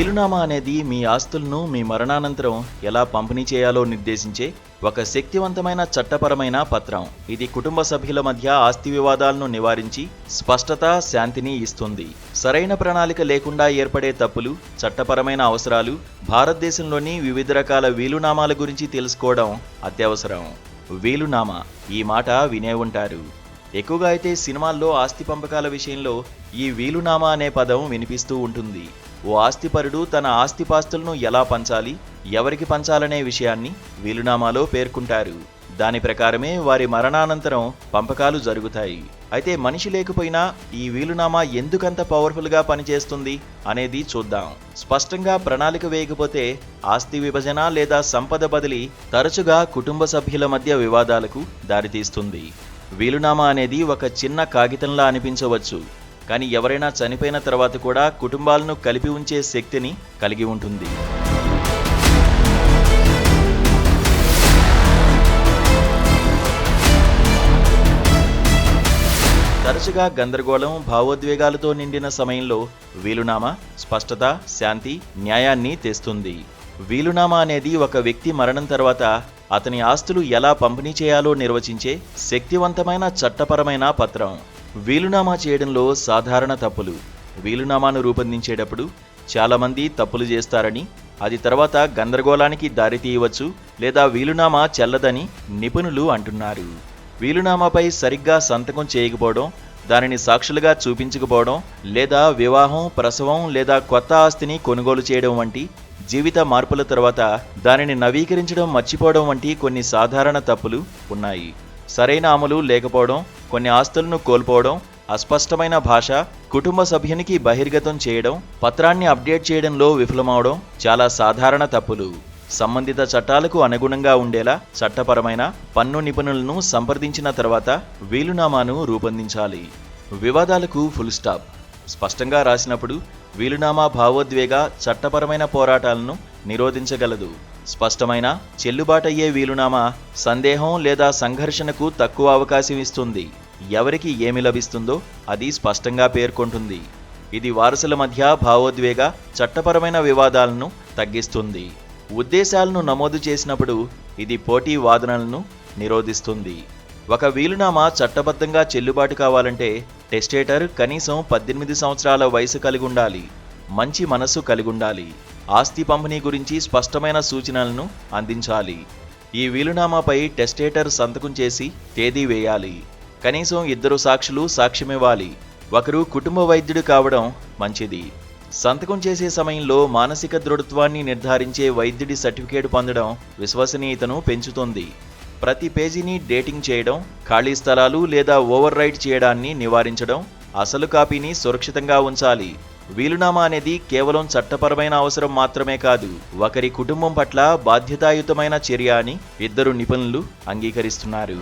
వీలునామా అనేది మీ ఆస్తులను మీ మరణానంతరం ఎలా పంపిణీ చేయాలో నిర్దేశించే ఒక శక్తివంతమైన చట్టపరమైన పత్రం. ఇది కుటుంబ సభ్యుల మధ్య ఆస్తి వివాదాలను నివారించి స్పష్టత, శాంతిని ఇస్తుంది. సరైన ప్రణాళిక లేకుండా ఏర్పడే తప్పులు, చట్టపరమైన అవసరాలు, భారతదేశంలోని వివిధ రకాల వీలునామాల గురించి తెలుసుకోవడం అత్యవసరం. వీలునామా, ఈ మాట వినే ఉంటారు. ఎక్కువగా అయితే సినిమాల్లో ఆస్తి పంపకాల విషయంలో ఈ వీలునామా అనే పదం వినిపిస్తూ ఉంటుంది. ఓ ఆస్తిపరుడు తన ఆస్తిపాస్తులను ఎలా పంచాలి, ఎవరికి పంచాలనే విషయాన్ని వీలునామాలో పేర్కొంటారు. దాని ప్రకారమే వారి మరణానంతరం పంపకాలు జరుగుతాయి. అయితే మనిషి లేకపోయినా ఈ వీలునామా ఎందుకంత పవర్ఫుల్గా పనిచేస్తుంది అనేది చూద్దాం. స్పష్టంగా ప్రణాళిక వేయకపోతే ఆస్తి విభజన లేదా సంపద బదిలీ తరచుగా కుటుంబ సభ్యుల మధ్య వివాదాలకు దారితీస్తుంది. వీలునామా అనేది ఒక చిన్న కాగితంలా అనిపించవచ్చు, కానీ ఎవరైనా చనిపోయిన తర్వాత కూడా కుటుంబాలను కలిపి ఉంచే శక్తిని కలిగి ఉంటుంది. తరచుగా గందరగోళం, భావోద్వేగాలతో నిండిన సమయంలో వీలునామా స్పష్టత, శాంతి, న్యాయాన్ని తెస్తుంది. వీలునామా అనేది ఒక వ్యక్తి మరణం తర్వాత అతని ఆస్తులు ఎలా పంపిణీ చేయాలో నిర్వచించే శక్తివంతమైన చట్టపరమైన పత్రం. వీలునామా చేయడంలో సాధారణ తప్పులు. వీలునామాను రూపొందించేటప్పుడు చాలామంది తప్పులు చేస్తారని, అది తర్వాత గందరగోళానికి దారితీయవచ్చు లేదా వీలునామా చెల్లదని నిపుణులు అంటున్నారు. వీలునామాపై సరిగ్గా సంతకం చేయకపోవడం, దానిని సాక్షులుగా చూపించకపోవడం, లేదా వివాహం, ప్రసవం లేదా కొత్త ఆస్తిని కొనుగోలు చేయడం వంటి జీవిత మార్పుల తర్వాత దానిని నవీకరించడం మర్చిపోవడం వంటి కొన్ని సాధారణ తప్పులు ఉన్నాయి. సరైన అమలు లేకపోవడం, కొన్ని ఆస్తులను కోల్పోవడం, అస్పష్టమైన భాష, కుటుంబ సభ్యునికి బహిర్గతం చేయడం, పత్రాన్ని అప్డేట్ చేయడంలో విఫలమవడం చాలా సాధారణ తప్పులు. సంబంధిత చట్టాలకు అనుగుణంగా ఉండేలా చట్టపరమైన పన్ను నిపుణులను సంప్రదించిన తర్వాత వీలునామాను రూపొందించాలి. వివాదాలకు ఫుల్ స్టాప్. స్పష్టంగా రాసినప్పుడు వీలునామా భావోద్వేగ, చట్టపరమైన పోరాటాలను నిరోధించగలదు. స్పష్టమైన, చెల్లుబాటయ్యే వీలునామా సందేహం లేదా సంఘర్షణకు తక్కువ అవకాశం ఇస్తుంది. ఎవరికి ఏమి లభిస్తుందో అది స్పష్టంగా పేర్కొంటుంది. ఇది వారసుల మధ్య భావోద్వేగ, చట్టపరమైన వివాదాలను తగ్గిస్తుంది. ఉద్దేశాలను నమోదు చేసినప్పుడు ఇది పోటీ వాదనలను నిరోధిస్తుంది. ఒక వీలునామా చట్టబద్ధంగా చెల్లుబాటు కావాలంటే టెస్టేటర్ కనీసం 18 సంవత్సరాల వయసు కలిగి ఉండాలి. మంచి మనస్సు కలిగి ఉండాలి. ఆస్తి పంపిణీ గురించి స్పష్టమైన సూచనలను అందించాలి. ఈ వీలునామాపై టెస్టేటర్ సంతకం చేసి తేదీ వేయాలి. కనీసం 2 సాక్షులు సాక్ష్యమివ్వాలి. ఒకరు కుటుంబ వైద్యుడు కావడం మంచిది. సంతకం చేసే సమయంలో మానసిక దృఢత్వాన్ని నిర్ధారించే వైద్యుడి సర్టిఫికేట్ పొందడం విశ్వసనీయతను పెంచుతుంది. ప్రతి పేజీని డేటింగ్ చేయడం, ఖాళీ స్థలాలు లేదా ఓవర్ రైట్ చేయడాన్ని నివారించడం, అసలు కాపీని సురక్షితంగా ఉంచాలి. వీలునామా అనేది కేవలం చట్టపరమైన అవసరం మాత్రమే కాదు, ఒకరి కుటుంబం పట్ల బాధ్యతాయుతమైన చర్య అని 2 నిపుణులు అంగీకరిస్తున్నారు.